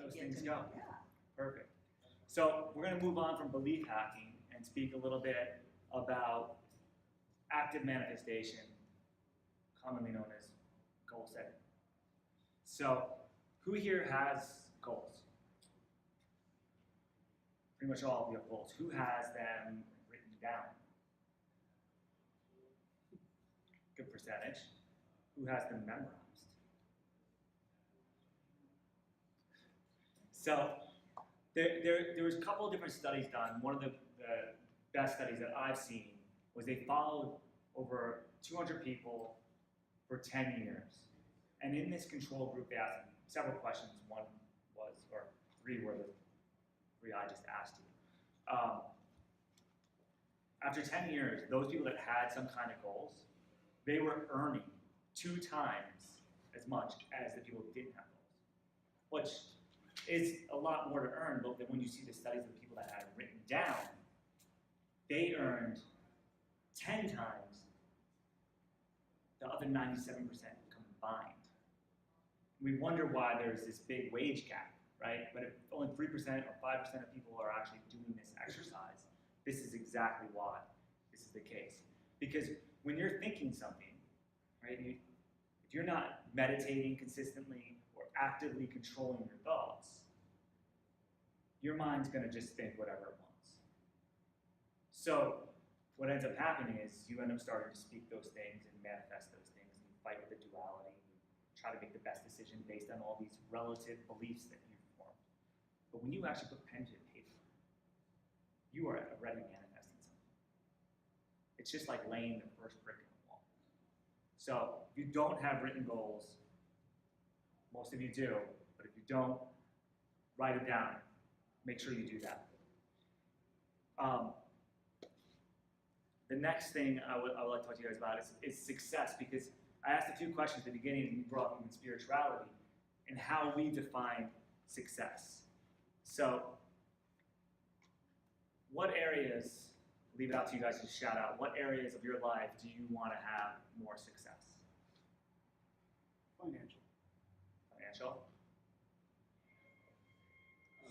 those get things to go. know. Yeah. Perfect. So we're going to move on from belief hacking and speak a little bit about active manifestation, commonly known as goal setting. So who here has goals? Pretty much all of you have goals. Who has them written down? Good percentage. Who has them memorized? So there was a couple of different studies done. One of the best studies that I've seen was they followed over 200 people for 10 years. And in this control group, they asked them several questions. One was, or three were the three I just asked you. After 10 years, those people that had some kind of goals, they were earning 2 times as much as the people who didn't have goals, which is a lot more to earn, but then when you see the studies of the people that had it written down, they earned 10 times the other 97% combined. We wonder why there's this big wage gap, right? But if only 3% or 5% of people are actually doing this exercise, this is exactly why this is the case. Because when you're thinking something, right, if you're not meditating consistently or actively controlling your thoughts, your mind's going to just think whatever it wants. So what ends up happening is you end up starting to speak those things and manifest those things, and you fight with the duality, you try to make the best decision based on all these relative beliefs that you've formed. But when you actually put pen to paper, you are already manifesting something. It's just like laying the first brick in the wall. So if you don't have written goals, most of you do, but if you don't, write it down. Make sure you do that. The next thing I would like to talk to you guys about is success, because I asked a few questions at the beginning and you brought up even spirituality and how we define success. So what areas, leave it out to you guys to shout out, what areas of your life do you want to have more success? Financial. Financial?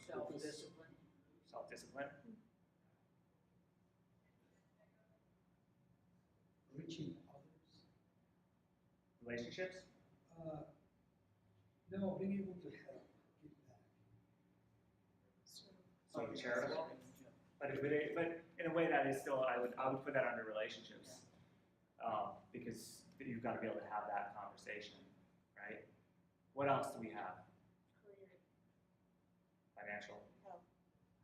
Self-discipline. Self-discipline? Reaching others. Relationships? No, being able to help, give back. So charitable? But in a way that is still, I would put that under relationships, because you've got to be able to have that conversation, right? What else do we have? Career. Financial?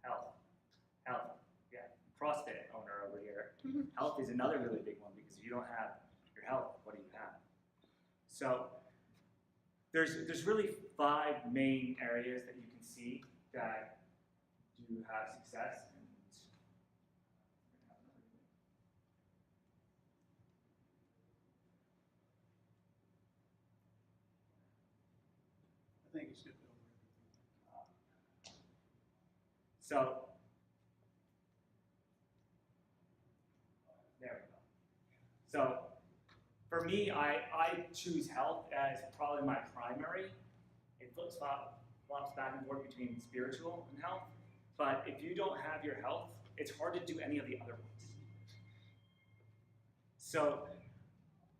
Health. Health, yeah. CrossFit owner over here. Health is another really big one, because if you don't have your health, what do you have? So there's really 5 main areas that you can see that do have success. I think it's good to over everything. So there we go. So for me, I choose health as probably my primary. It flops back and forth between spiritual and health. But if you don't have your health, it's hard to do any of the other ones. So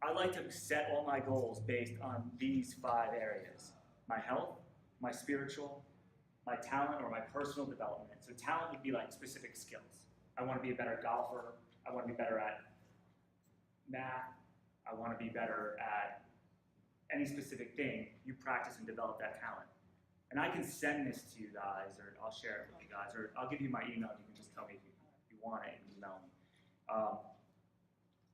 I like to set all my goals based on these 5 areas: my health, my spiritual, my talent or my personal development. So talent would be like specific skills. I want to be a better golfer. I want to be better at math. I want to be better at any specific thing. You practice and develop that talent. And I can send this to you guys, or I'll share it with you guys, or I'll give you my email and you can just tell me if you want it and email me.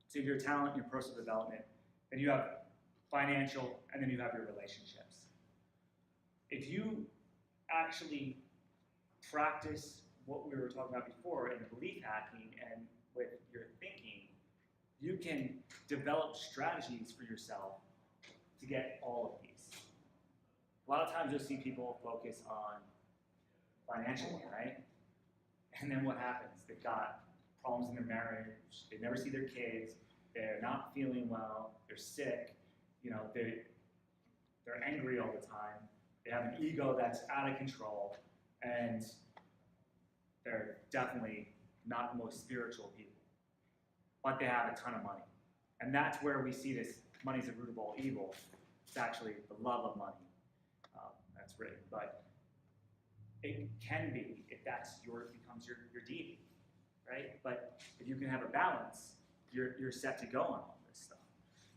So your talent, your personal development, then you have financial, and then you have your relationships. If you actually practice what we were talking about before in the belief hacking and with your thinking, you can develop strategies for yourself to get all of these. A lot of times you'll see people focus on financially, right? And then what happens? They've got problems in their marriage, they never see their kids, they're not feeling well, they're sick, they're angry all the time, They have an ego that's out of control, and they're definitely not the most spiritual people. But they have a ton of money. And that's where we see this money's the root of all evil. It's actually the love of money. That's written. But it can be if that's becomes your deity, right? But if you can have a balance, you're set to go on all this stuff.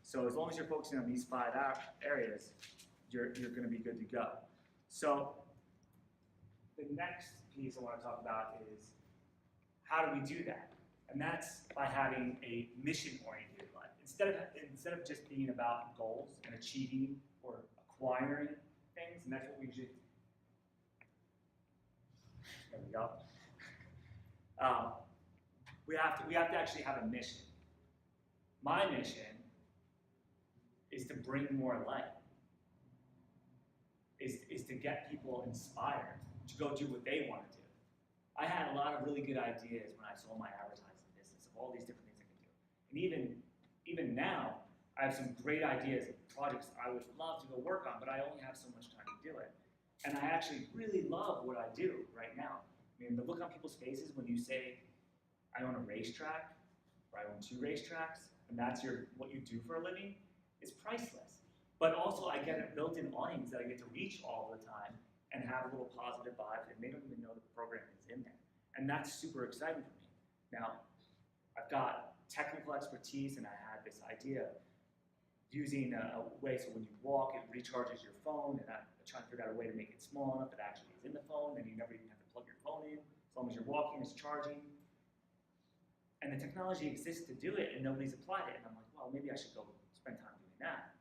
So as long as you're focusing on these 5 areas, you're going to be good to go. So the next piece I want to talk about is how do we do that? And that's by having a mission-oriented life. Instead of just being about goals and achieving or acquiring things, and that's what we usually. There we go. We have to actually have a mission. My mission is to bring more light. Is to get people inspired to go do what they want to do. I had a lot of really good ideas when I sold my advertising business of all these different things I could do. And even now, I have some great ideas of projects I would love to go work on, but I only have so much time to do it. And I actually really love what I do right now. I mean, the look on people's faces when you say, I own a racetrack, or I own 2 racetracks, and that's what you do for a living, is priceless. But also, I get a built-in audience that I get to reach all the time and have a little positive vibe, and they don't even know the program is in there. And that's super exciting for me. Now, I've got technical expertise, and I had this idea using a way so when you walk, it recharges your phone, and I'm trying to figure out a way to make it small enough that it actually is in the phone, and you never even have to plug your phone in. As long as you're walking, it's charging. And the technology exists to do it, and nobody's applied it. And I'm like, well, maybe I should go spend time doing that.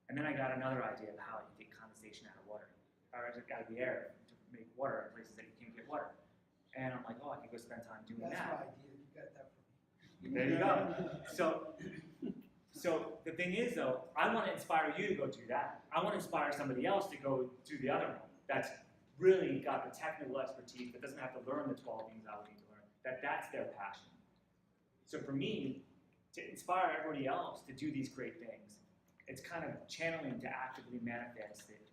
And then I got another idea of how you get condensation out of water, or out of the air to make water in places that you can't get water. And I'm like, oh, I could go spend time doing That's that. my idea, you got that from me. There you go. So the thing is, though, I want to inspire you to go do that. I want to inspire somebody else to go do the other one. That's really got the technical expertise, that doesn't have to learn the 12 things I would need to learn. That's their passion. So for me, to inspire everybody else to do these great things, it's kind of channeling to actively manifest it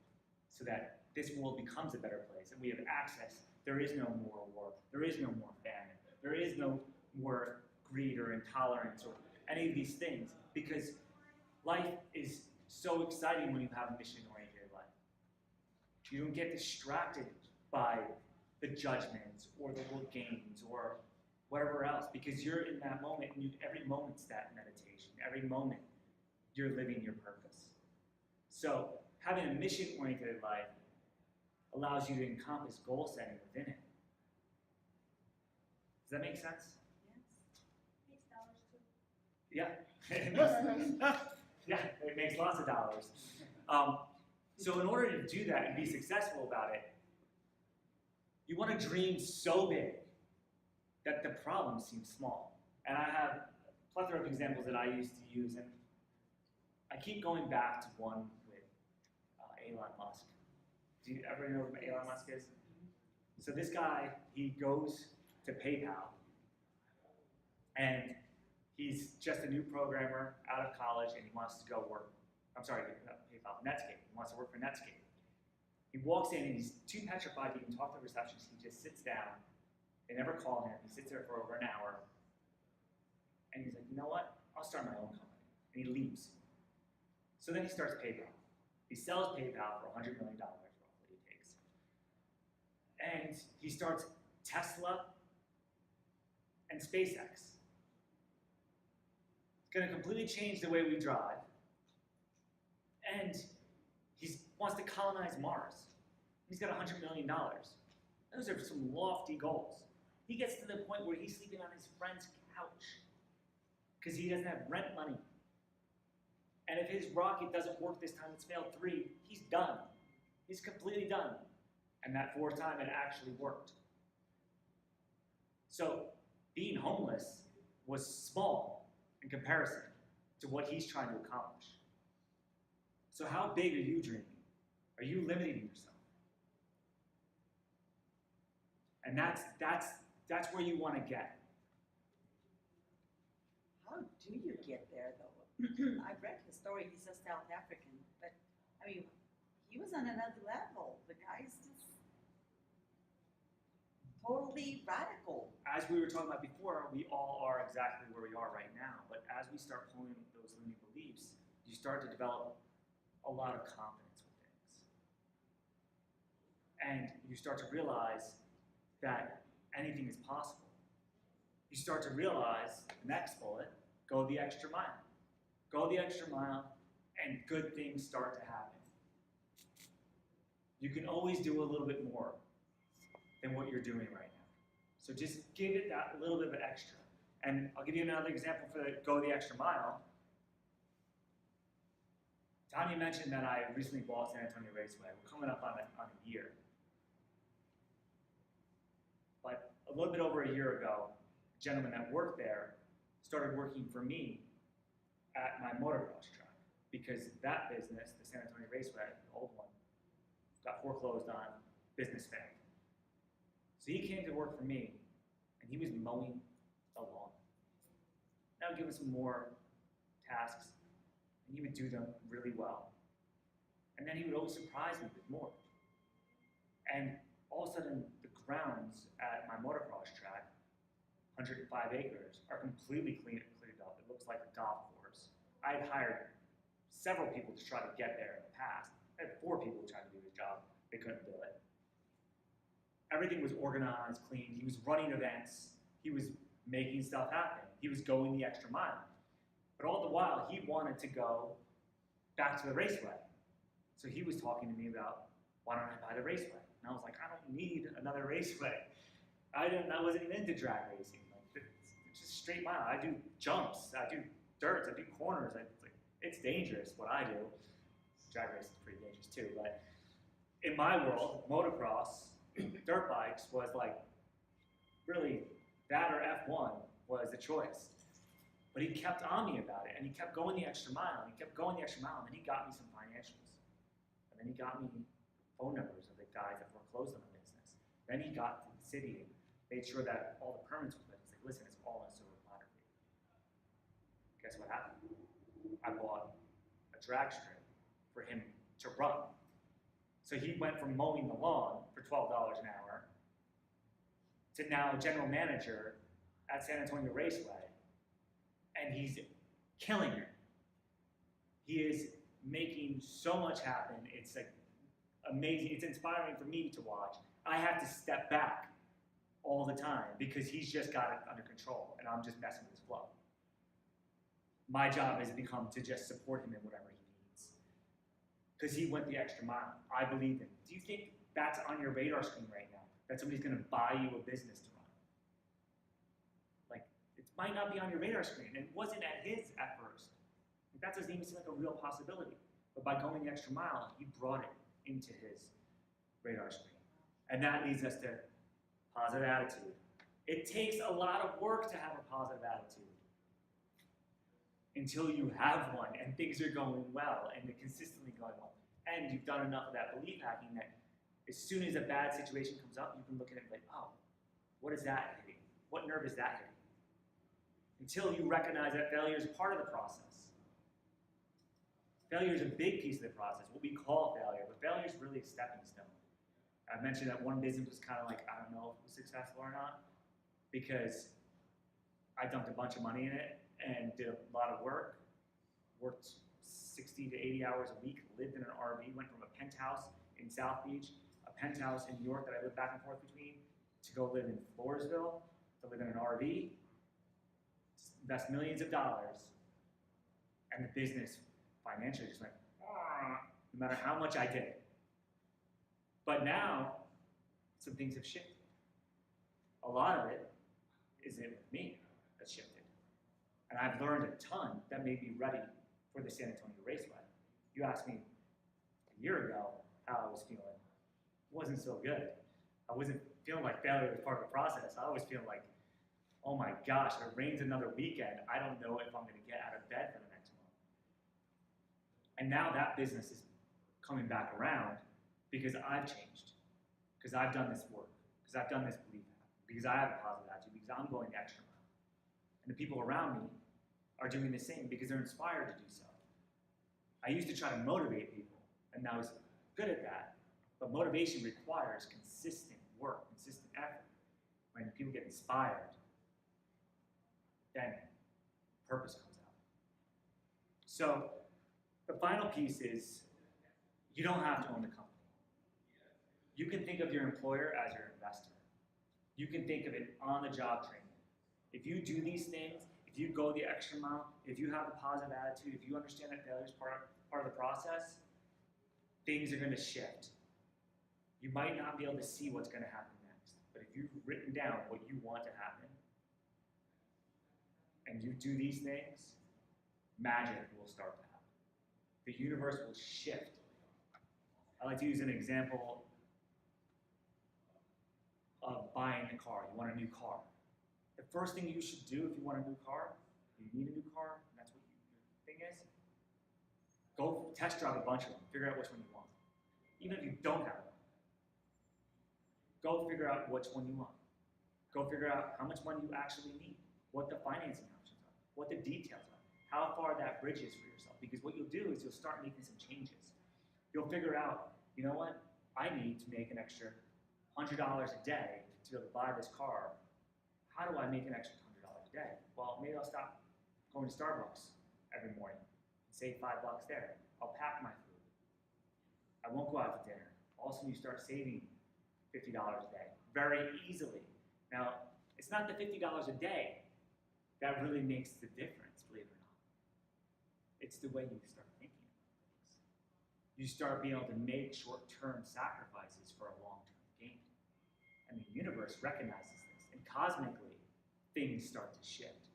so that this world becomes a better place and we have access. There is no more war. There is no more famine. There is no more greed or intolerance or any of these things, because life is so exciting when you have a mission-oriented life. You don't get distracted by the judgments or the little games or whatever else, because you're in that moment, and every moment's that meditation. Every moment, you're living your purpose. So having a mission-oriented life allows you to encompass goal setting within it. Does that make sense? Yes. Makes dollars too. Yeah. Yeah, it makes lots of dollars. So in order to do that and be successful about it, you want to dream so big that the problems seem small. And I have a plethora of examples that I used to use, and I keep going back to one with Elon Musk. Do you ever know who Elon Musk is? So this guy, he goes to PayPal, and he's just a new programmer out of college, and he wants to go work. I'm sorry, not PayPal, Netscape. He wants to work for Netscape. He walks in, and he's too petrified to even talk to the receptionist. He just sits down. They never call him. He sits there for over an hour. And he's like, you know what? I'll start my own company. And he leaves. So then he starts PayPal. He sells PayPal for $100 million, roughly it takes. And he starts Tesla and SpaceX. It's going to completely change the way we drive. And he wants to colonize Mars. He's got $100 million. Those are some lofty goals. He gets to the point where he's sleeping on his friend's couch because he doesn't have rent money. And if his rocket doesn't work this time, it's failed 3, he's done. He's completely done. And that 4th time, it actually worked. So being homeless was small in comparison to what he's trying to accomplish. So how big are you dreaming? Are you limiting yourself? And that's where you want to get. How do you get there, though? I read his story. He's a South African, but I mean, he was on another level. The guy's just totally radical. As we were talking about before, we all are exactly where we are right now. But as we start pulling those limiting beliefs, you start to develop a lot of confidence with things. And you start to realize that anything is possible. You start to realize, the next bullet, go the extra mile. Go the extra mile, and good things start to happen. You can always do a little bit more than what you're doing right now. So just give it that little bit of extra. And I'll give you another example for the go the extra mile. Tanya mentioned that I recently bought San Antonio Raceway. We're coming up on a year. But a little bit over a year ago, a gentleman that worked there started working for me at my motocross track because that business, the San Antonio Raceway, the old one, got foreclosed on, business failed. So he came to work for me, and he was mowing the lawn. That would give him some more tasks, and he would do them really well. And then he would always surprise me with more. And all of a sudden, the grounds at my motocross track, 105 acres, are completely cleaned up. It looks like a golf course. I had hired several people to try to get there in the past. I had 4 people trying to do his job. They couldn't do it. Everything was organized, clean. He was running events. He was making stuff happen. He was going the extra mile. But all the while, he wanted to go back to the raceway. So he was talking to me about, why don't I buy the raceway? And I was like, I don't need another raceway. I wasn't even into drag racing. Like, it's just straight mile. I do jumps. I do dirts. I do corners. It's dangerous what I do. Drag racing is pretty dangerous too. But in my world, motocross, dirt bikes was like, really, that or F1 was the choice. But he kept on me about it, and he kept going the extra mile, and he kept going the extra mile, and then he got me some financials. And then he got me phone numbers of the guys that foreclosed on the business. Then he got to the city and made sure that all the permits were good. He's like, listen, it's all on a silver platter. Guess what happened? I bought a drag strip for him to run. So he went from mowing the lawn for $12 an hour to now general manager at San Antonio Raceway, and he's killing it. He is making so much happen. It's like amazing. It's inspiring for me to watch. I have to step back all the time because he's just got it under control, and I'm just messing with his flow. My job has become to just support him in whatever he needs. Because he went the extra mile. I believe him. Do you think that's on your radar screen right now? That somebody's going to buy you a business to run? Like, it might not be on your radar screen. It wasn't at his at first. That doesn't even seem like a real possibility. But by going the extra mile, he brought it into his radar screen. And that leads us to positive attitude. It takes a lot of work to have a positive attitude. Until you have one and things are going well and they're consistently going well. And you've done enough of that belief hacking that as soon as a bad situation comes up, you can look at it and be like, oh, what is that hitting? What nerve is that hitting? Until you recognize that failure is part of the process. Failure is a big piece of the process, what we call failure, but failure is really a stepping stone. I mentioned that one business was kind of like, I don't know if it was successful or not, because I dumped a bunch of money in it and did a lot of work, worked 60 to 80 hours a week, lived in an RV, went from a penthouse in South Beach, a penthouse in New York that I lived back and forth between, to go live in Floresville, to live in an RV, invest millions of dollars, and the business financially just went, no matter how much I did. But now, some things have shifted. A lot of it is in me that's shifted. And I've learned a ton that made me ready for the San Antonio Raceway. You asked me a year ago how I was feeling. It wasn't so good. I wasn't feeling like failure was part of the process. I was feeling like, oh my gosh, it rains another weekend. I don't know if I'm going to get out of bed for the next month. And now that business is coming back around because I've changed, because I've done this work, because I've done this belief, because I have a positive attitude, because I'm going the extra mile. And the people around me are doing the same because they're inspired to do so. I used to try to motivate people, and that was good at that. But motivation requires consistent work, consistent effort. When people get inspired, then purpose comes out. So the final piece is you don't have to own the company. You can think of your employer as your investor. You can think of it on-the-job training. If you do these things, if you go the extra mile, if you have a positive attitude, if you understand that failure is part of the process, things are going to shift. You might not be able to see what's going to happen next, but if you've written down what you want to happen, and you do these things, magic will start to happen. The universe will shift. I like to use an example of buying a car. You want a new car. The first thing you should do if you want a new car, you need a new car, and that's what your thing is, go test drive a bunch of them, figure out which one you want. Even if you don't have one, go figure out which one you want. Go figure out how much money you actually need, what the financing options are, what the details are, how far that bridge is for yourself. Because what you'll do is you'll start making some changes. You'll figure out, you know what, I need to make an extra $100 a day to be able to buy this car. How do I make an extra $100 a day? Well, maybe I'll stop going to Starbucks every morning and save $5 there. I'll pack my food. I won't go out to dinner. All of a sudden you start saving $50 a day very easily. Now, it's not the $50 a day that really makes the difference, believe it or not. It's the way you start thinking about things. You start being able to make short-term sacrifices for a long-term gain. And the universe recognizes this. And cosmically, things start to shift.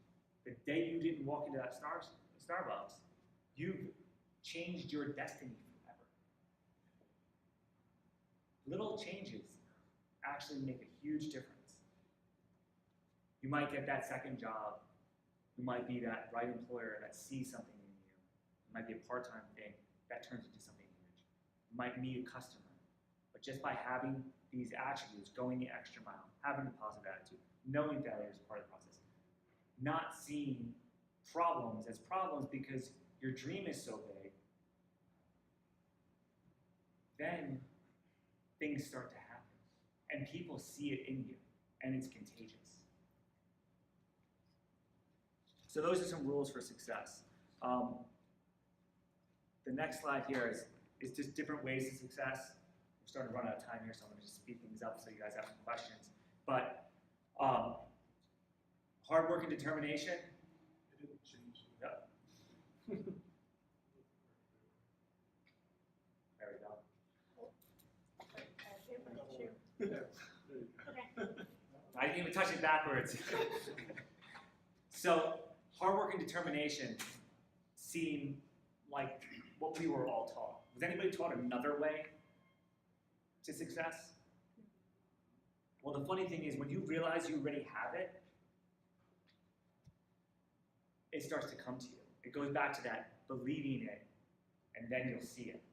The day you didn't walk into that Starbucks, you've changed your destiny forever. Little changes actually make a huge difference. You might get that second job. You might be that right employer that sees something in you. It might be a part-time thing that turns into something huge. You might meet a customer. But just by having these attributes, going the extra mile, having a positive attitude, knowing failure is part of the process, not seeing problems as problems because your dream is so big, then things start to happen. And people see it in you, and it's contagious. So those are some rules for success. The next slide here is just different ways of success. We're starting to run out of time here, so I'm going to just speed things up so you guys have some questions. But hard work and determination. It didn't change. Yep. There we go. I didn't even touch it backwards. So, hard work and determination seem like what we were all taught. Was anybody taught another way to success? Well, the funny thing is, when you realize you already have it, it starts to come to you. It goes back to that believing it, and then you'll see it.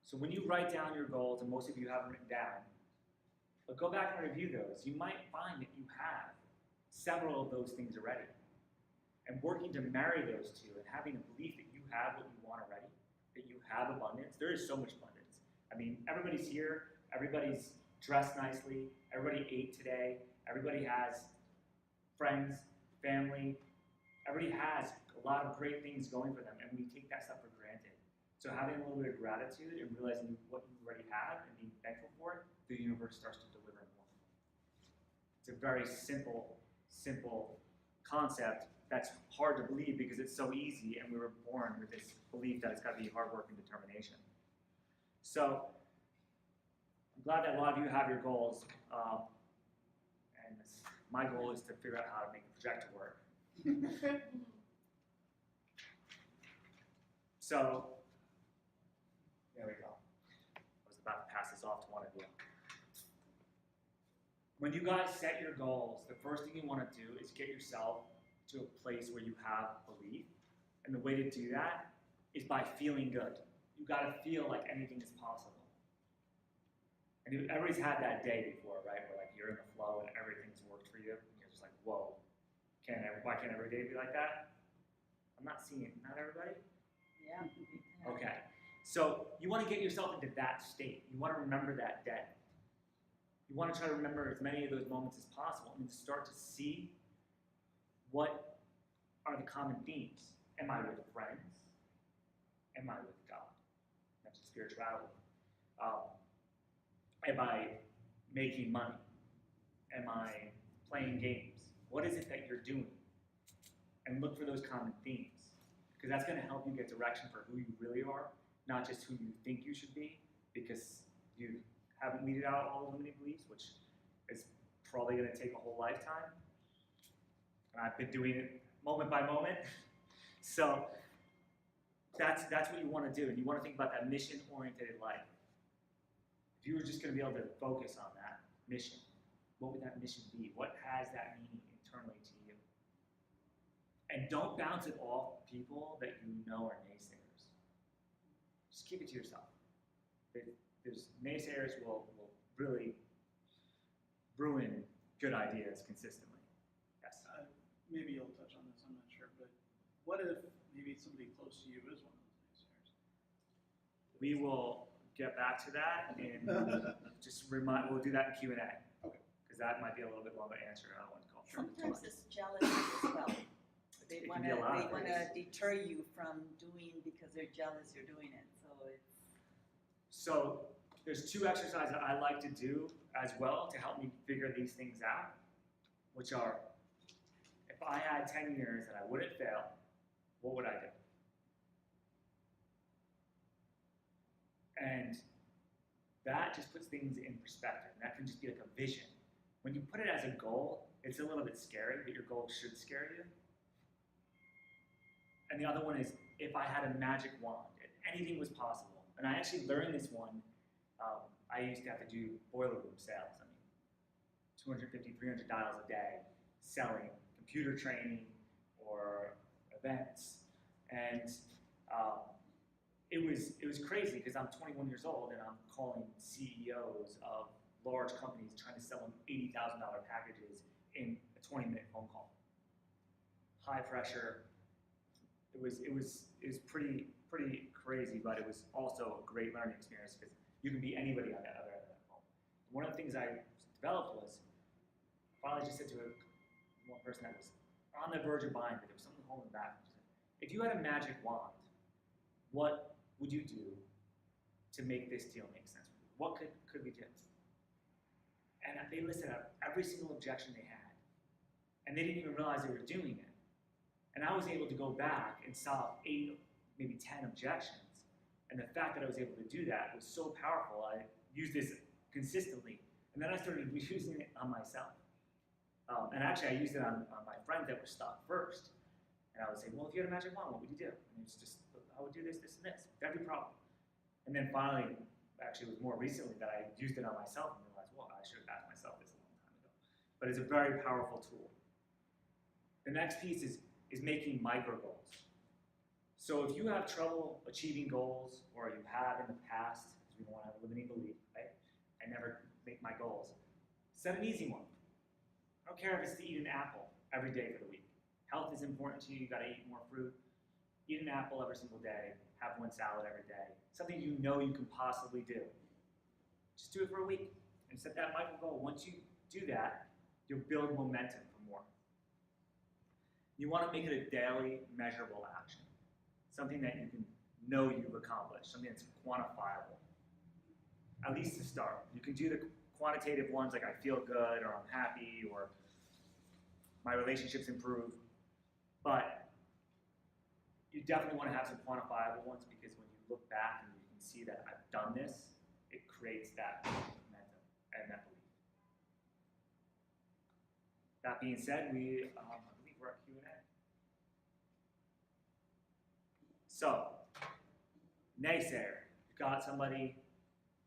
So when you write down your goals, and most of you have them written down, but go back and review those, you might find that you have several of those things already. And working to marry those two and having a belief that you have what you want already, that you have abundance. There is so much abundance. I mean, everybody's here, everybody's dressed nicely, everybody ate today, everybody has friends, family, everybody has a lot of great things going for them, and we take that stuff for granted. So having a little bit of gratitude and realizing what you already have and being thankful for it, the universe starts to deliver more. It's a very simple concept that's hard to believe because it's so easy, and we were born with this belief that it's got to be hard work and determination. So I'm glad that a lot of you have your goals, and my goal is to figure out how to make the projector work. So there we go. I was about to pass this off to one of you. When you guys set your goals, the first thing you want to do is get yourself to a place where you have belief. And the way to do that is by feeling good. You got to feel like anything is possible. And everybody's had that day before, right? Where like you're in the flow and everything's worked for you. And you're just like, whoa, why can't every day be like that? I'm not seeing it. Not everybody? Yeah. Okay. So you want to get yourself into that state. You want to remember that day. You want to try to remember as many of those moments as possible and start to see what are the common themes. Am I with friends? Am I with God? That's spirituality. Am I making money? Am I playing games? What is it that you're doing? And look for those common themes, because that's going to help you get direction for who you really are, not just who you think you should be, because you haven't weeded out all the limiting beliefs, which is probably going to take a whole lifetime. And I've been doing it moment by moment. So that's what you want to do, and you want to think about that mission-oriented life. If you were just going to be able to focus on that mission, what would that mission be? What has that meaning internally to you? And don't bounce it off people that you know are naysayers. Just keep it to yourself. There's naysayers will really ruin good ideas consistently. Yes. Maybe you'll touch on this, I'm not sure, but what if maybe somebody close to you is one of those naysayers? We will get back to that and just remind. We'll do that in Q&A. Okay. Because that might be a little bit longer answer. I don't want to call. Sometimes it's jealousy as well. They It can wanna be a lot of deter you from doing because they're jealous you're doing it. So it's So there's two exercises that I like to do as well to help me figure these things out, which are, if I had 10 years and I wouldn't fail, what would I do? And that just puts things in perspective. And that can just be like a vision. When you put it as a goal, it's a little bit scary, but your goal should scare you. And the other one is, if I had a magic wand, if anything was possible. And I actually learned this one. I used to have to do boiler room sales. I mean, $250, $300 a day selling computer training or events. And it was crazy because I'm 21 years old and I'm calling CEOs of large companies trying to sell them $80,000 packages in a 20-minute phone call. High pressure. It was pretty crazy, but it was also a great learning experience because you can be anybody on the other end of that phone. One of the things I developed was, finally just said to one person that was on the verge of buying, but there was something holding back. If you had a magic wand, what would you do to make this deal make sense for you? What could we do? And they listed out every single objection they had. And they didn't even realize they were doing it. And I was able to go back and solve 8, maybe 10 objections. And the fact that I was able to do that was so powerful. I used this consistently. And then I started using it on myself. And actually, I used it on my friends that were stuck first. And I would say, well, if you had a magic wand, what would you do? And it's just, I would do this, this, and this. Every problem. And then finally, actually, it was more recently that I used it on myself and realized, well, I should have asked myself this a long time ago. But it's a very powerful tool. The next piece is making micro goals. So if you have trouble achieving goals, or you have in the past, because we don't want to have a limiting belief, right? I never make my goals. Set an easy one. I don't care if it's to eat an apple every day for the week. Health is important to you, you gotta eat more fruit. Eat an apple every single day, have one salad every day. Something you know you can possibly do. Just do it for a week and set that micro goal. Once you do that, you'll build momentum for more. You want to make it a daily measurable action. Something that you can know you've accomplished, something that's quantifiable. At least to start. You can do the quantitative ones like I feel good, or I'm happy, or my relationships improve. But you definitely want to have some quantifiable ones, because when you look back and you can see that I've done this, it creates that momentum and that belief. That being said, I believe we're at Q&A. So, naysayer. You've got somebody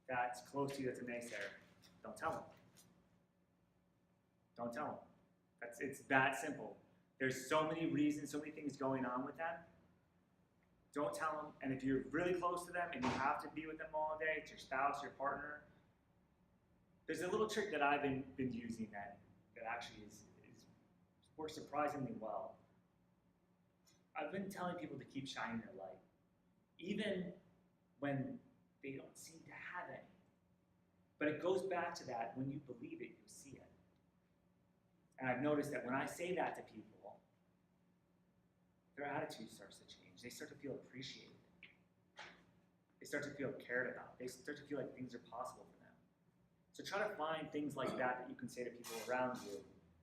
that's close to you that's a naysayer. Don't tell them. Don't tell them. It's that simple. There's so many reasons, so many things going on with them. Don't tell them. And if you're really close to them and you have to be with them all day, it's your spouse, your partner, there's a little trick that I've been using that actually works surprisingly well. I've been telling people to keep shining their light. Even when they don't seem to have any. But it goes back to that, when you believe it, you see it. And I've noticed that when I say that to people, their attitude starts to change. They start to feel appreciated. They start to feel cared about. They start to feel like things are possible for them. So try to find things like that you can say to people around you,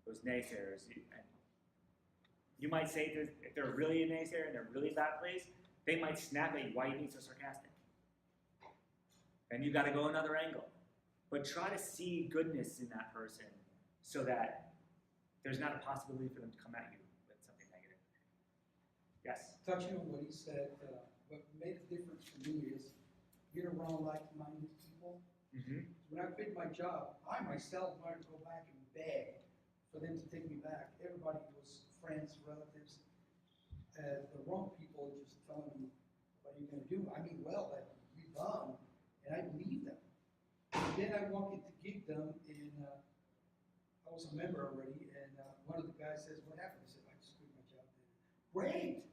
those naysayers. You might say that if they're really a naysayer and they're really a bad place, they might snap at you. Why are you being so sarcastic? And you got to go another angle. But try to see goodness in that person so that there's not a possibility for them to come at you with something negative. Yes? Touching on what he said, what made a difference for me is being around like-minded people. Mm-hmm. When I quit my job, I myself wanted to go back and beg for them to take me back. Everybody was friends, relatives, the wrong people just telling me, what are you going to do? I mean, well, but we done, and I believed them. And then I walked into Geekdom, and I was a member already, and one of the guys says, what happened? I said, I just quit my job. Great!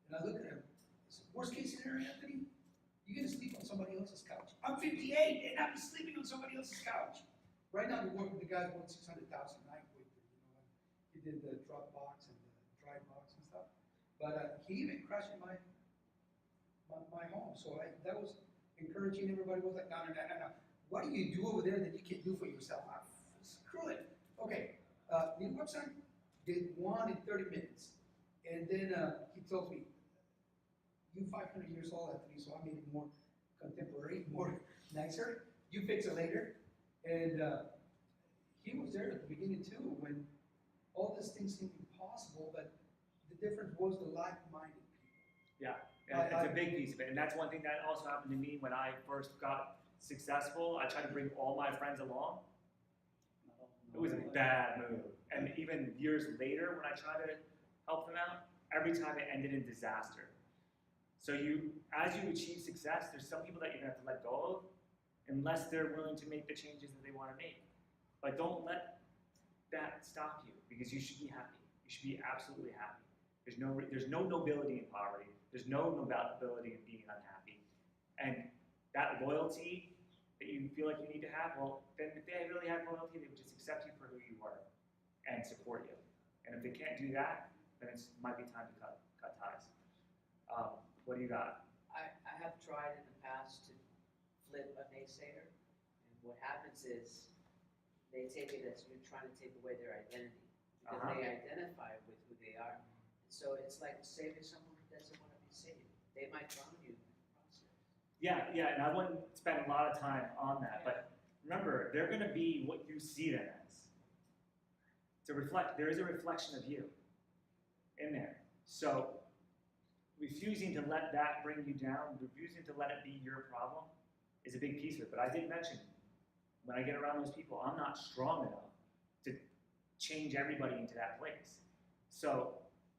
And I look at him, I said, worst case scenario, Anthony, you're gonna sleep on somebody else's couch. I'm 58 and I'm sleeping on somebody else's couch. Right now, we're working with the guys worth $600,000 a night with, he did the drop box and the dry box and stuff. But he even crashed in my home. So that was encouraging. Everybody was like, no. What do you do over there that you can't do for yourself? Screw it. Okay, new website, did one in 30 minutes. And then he tells me, you're 500 years old, Anthony, so I made it more contemporary, more nicer. You fix it later. And he was there at the beginning too, when all these things seemed impossible, but the difference was the like-minded people. Yeah, it's a big piece of it. And that's one thing that also happened to me when I first got successful. I tried to bring all my friends along. It was a bad move. And even years later, when I tried to help them out, every time it ended in disaster. So as you achieve success, there's some people that you're gonna have to let go of, unless they're willing to make the changes that they want to make. But don't let that stop you, because you should be happy. You should be absolutely happy. There's no nobility in poverty. There's no nobility in being unhappy. And that loyalty that you feel like you need to have, well, then if they really had loyalty, they would just accept you for who you are and support you. And if they can't do that, then it might be time to cut ties. What do you got? I have tried in the past to flip a naysayer, and what happens is they take it as you're trying to take away their identity, because they identify with who they are. And so it's like saving someone who doesn't want to be saved. They might drown you in the process. Yeah, and I wouldn't spend a lot of time on that, but remember, they're going to be what you see them as. There is a reflection of you in there. So refusing to let that bring you down, refusing to let it be your problem, is a big piece of it. But I did mention, when I get around those people, I'm not strong enough to change everybody into that place. So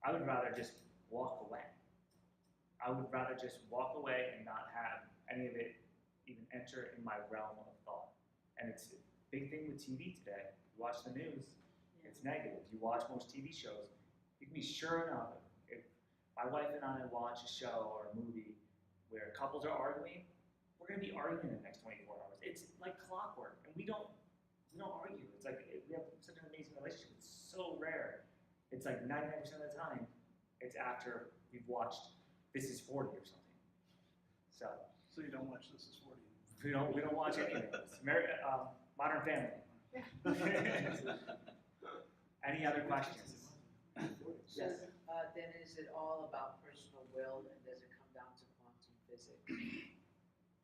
I would rather just walk away. I would rather just walk away and not have any of it even enter in my realm of thought. And it's a big thing with TV today. You watch the news, it's negative. You watch most TV shows, you can be sure enough, if my wife and I watch a show or a movie where couples are arguing, we're going to be arguing in the next 24 hours. It's like clockwork, and we don't argue. It's like we have such an amazing relationship. It's so rare. It's like 99% of the time, it's after we've watched This Is 40 or something. So you don't watch This Is 40? we don't watch any of this. Modern Family. Any other questions? So then is it all about personal will, and does it come down to quantum physics?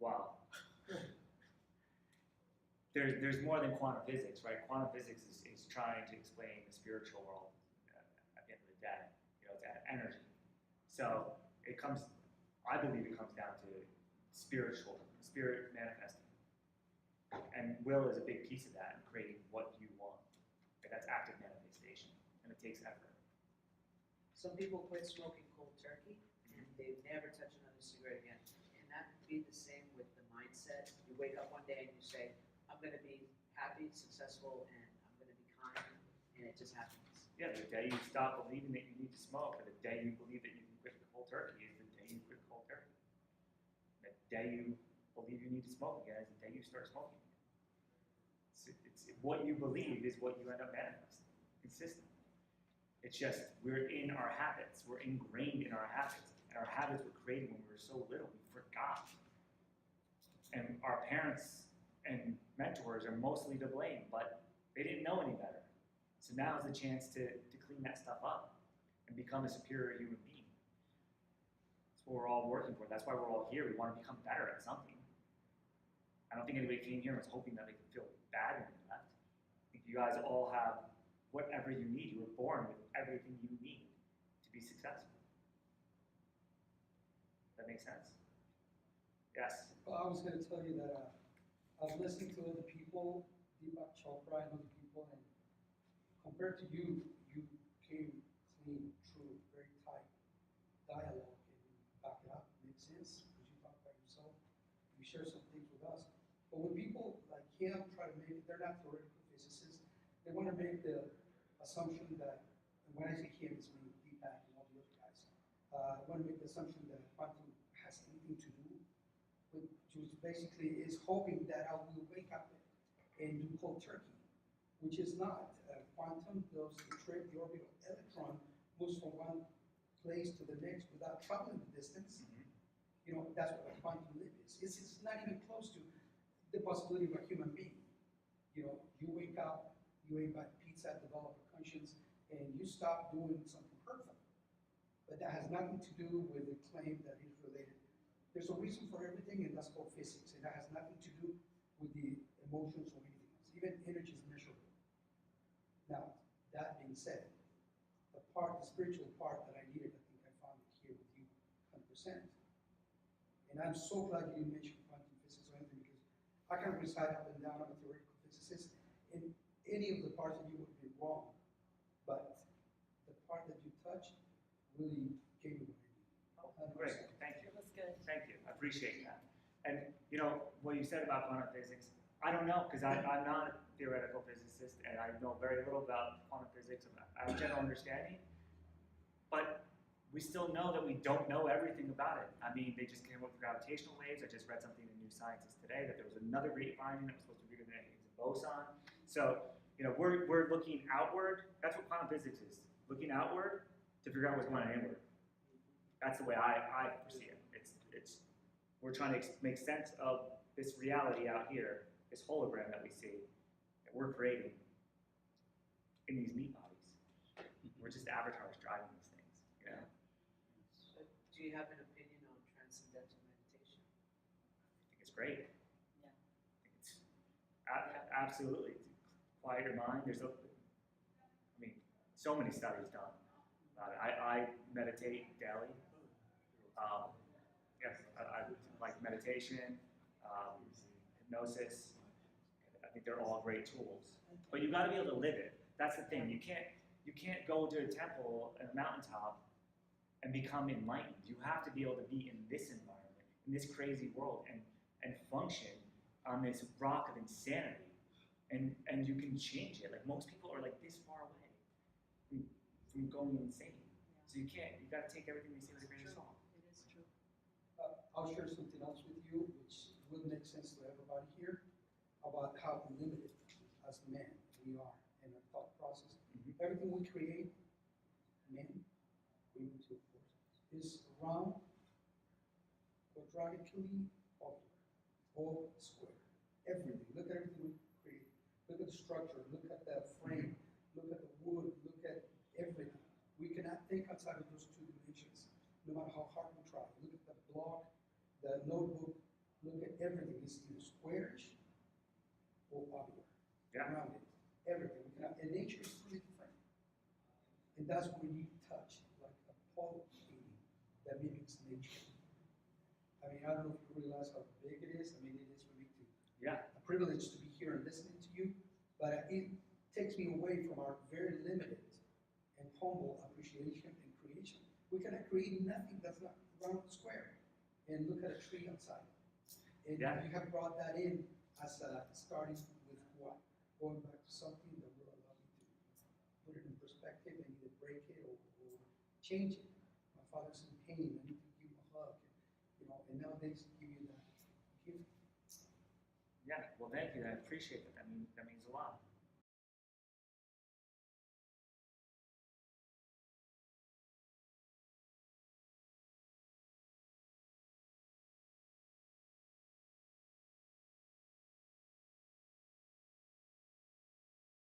Wow. There's more than quantum physics, right? Quantum physics is trying to explain the spiritual world at the end of the day. It's energy. So I believe it comes down to spirit manifesting. And will is a big piece of that, in creating what you want. And that's active manifestation, and it takes effort. Some people quit smoking cold turkey, and they never touch another cigarette again. And that could be the same with the mindset. You wake up one day and you say, I'm going to be happy, successful, and I'm going to be kind, and it just happens. Yeah, the day you stop believing that you need to smoke, or the day you believe that you can quit cold turkey, is the day you quit cold turkey. day you believe you need to smoke again is the day you start smoking again. It's what you believe is what you end up manifesting consistently. It's just we're in our habits. We're ingrained in our habits. And our habits were created when we were so little. We forgot. And our parents and mentors are mostly to blame, but they didn't know any better. So now is the chance to clean that stuff up and become a superior human being. That's what we're all working for. That's why we're all here. We want to become better at something. I don't think anybody came here and was hoping that they could feel bad when they left. I think you guys all have whatever you need. You were born with everything you need to be successful. That makes sense? Yes? Well, I was gonna tell you that, I was listening to other people, Deepak Chopra and other people, and compared to you, you came clean, true, very tight dialogue, and you back it up, makes sense, because you talk about yourself, you share some things with us. But when people like him try to make it, they're not theoretical physicists, they wanna make the assumption that, and when I say him, it's me, Deepak and all the other guys, wanna make the assumption that quantum has anything to do with, which basically is hoping that I will wake up and do cold turkey, which is not. Quantum does the trick, the orbital electron moves from one place to the next without traveling the distance. You know, that's what a quantum leap is. It's not even close to the possibility of a human being. You know, you wake up, you ate pizza, develop a conscience, and you stop doing something hurtful. But that has nothing to do with the claim that is related. There's a reason for everything, and that's called physics, and that has nothing to do with the emotions or anything else. Even energy is measurable. Now, that being said, the spiritual part that I needed, I think I found it here with you 100%. And I'm so glad you mentioned quantum physics or anything, because I can recite up and down, I'm a theoretical physicist, and any of the parts that you would be wrong, but the part that you touched really gave me what I needed. Great, thank you. It was good. Thank you, I appreciate that. And you know, what you said about quantum physics, I don't know, because I'm not a theoretical physicist, and I know very little about quantum physics. I have general understanding, but we still know that we don't know everything about it. I mean, they just came up with gravitational waves. I just read something in New Scientist today that there was another great finding that was supposed to be bigger than a boson. So, you know, we're looking outward. That's what quantum physics is, looking outward to figure out what's going on inward. That's the way I perceive it. It's we're trying to make sense of this reality out here, this hologram that we see, that we're creating in these meat bodies. We're just avatars driving these things, you know? But do you have an opinion on transcendental meditation? I think it's great. Yeah. I think it's absolutely, to quiet your mind. I mean, so many studies done about it. I meditate daily. Yes, I like meditation, hypnosis. I think they're all great tools. But you got to be able to live it. That's the thing. You can't go to a temple at a mountaintop and become enlightened. You have to be able to be in this environment, in this crazy world, and function on this rock of insanity. And you can change it. Like, most people are like this far away from going insane. So you got to take everything they say with a grain of salt. It is true. I'll share something else with you, which will make sense to everybody here, about how limited as men we are in our thought process. Everything we create, men, women too, of course, is round, quadratically ocular, or square. Everything. Look at everything we create. Look at the structure. Look at the frame. Look at the wood. Look at everything. We cannot think outside of those two dimensions, no matter how hard we try. Look at the block, the notebook. Look at everything. It's either squarish or ocular. Yeah. Rounded. Everything. We cannot, and nature is really different. And that's when you touch, like a pole painting that mimics nature. I mean, I don't know if you realize how big it is. I mean, it is for me too. Yeah. A privilege to be here and listening to you, but it takes me away from our very limited and humble appreciation and creation. We cannot create nothing that's not round and square. And look at a tree outside. And Yeah. you have brought that in as starting with what? Going back to something that will allow you to put it in perspective and either break it or change it. My father's in pain, I need to give him a hug. You know, and nowadays give you that Yeah, well, thank you, I appreciate that, that means a lot.